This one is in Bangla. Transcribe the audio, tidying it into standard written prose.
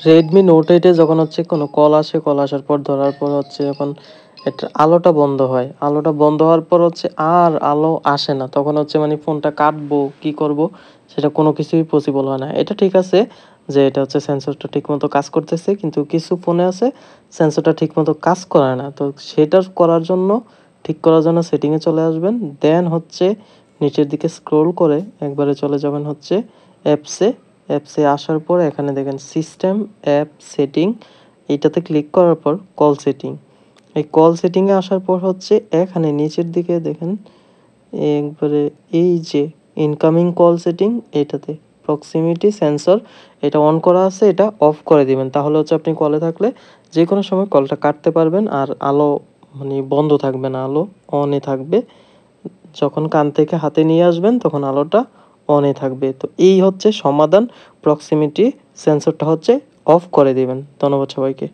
Redmi Note 8 এ যখন হচ্ছে কোনো কল আসে, কল আসার পর ধরার পর হচ্ছে যখন এটার আলোটা বন্ধ হয়, আলোটা বন্ধ হওয়ার পর হচ্ছে আর আলো আসে না। তখন হচ্ছে মানে ফোনটা কাটবো, কি করব সেটা কোনো কিছুই পসিবল হয় না। এটা ঠিক আছে যে এটা হচ্ছে সেন্সরটা ঠিকমতো কাজ করতেছে, কিন্তু কিছু ফোনে আছে সেন্সরটা ঠিকমতো কাজ করে না। তো সেটা করার জন্য, ঠিক করার জন্য সেটিংয়ে চলে আসবেন। দেন হচ্ছে নিচের দিকে স্ক্রল করে একবারে চলে যাবেন হচ্ছে অ্যাপসে। অ্যাপসে আসার পর এখানে দেখেন সিস্টেম অ্যাপ সেটিং, এইটাতে ক্লিক করার পর কল সেটিং, এই কল সেটিংয়ে আসার পর হচ্ছে এখানে নিচের দিকে দেখেন একবারে এই যে ইনকামিং কল সেটিং, এটাতে প্রক্সিমিটি সেন্সর এটা অন করা আছে, এটা অফ করে দিবেন। তাহলে হচ্ছে আপনি কলে থাকলে যে কোনো সময় কলটা কাটতে পারবেন আর আলো মানে বন্ধ থাকবে না, আলো অনে থাকবে। যখন কান থেকে হাতে নিয়ে আসবেন তখন আলোটা অনে থাকবে। তো এই হচ্ছে সমাধান, প্রক্সিমিটি সেন্সরটা হচ্ছে অফ করে দিবেন। ধন্যবাদ সবাইকে।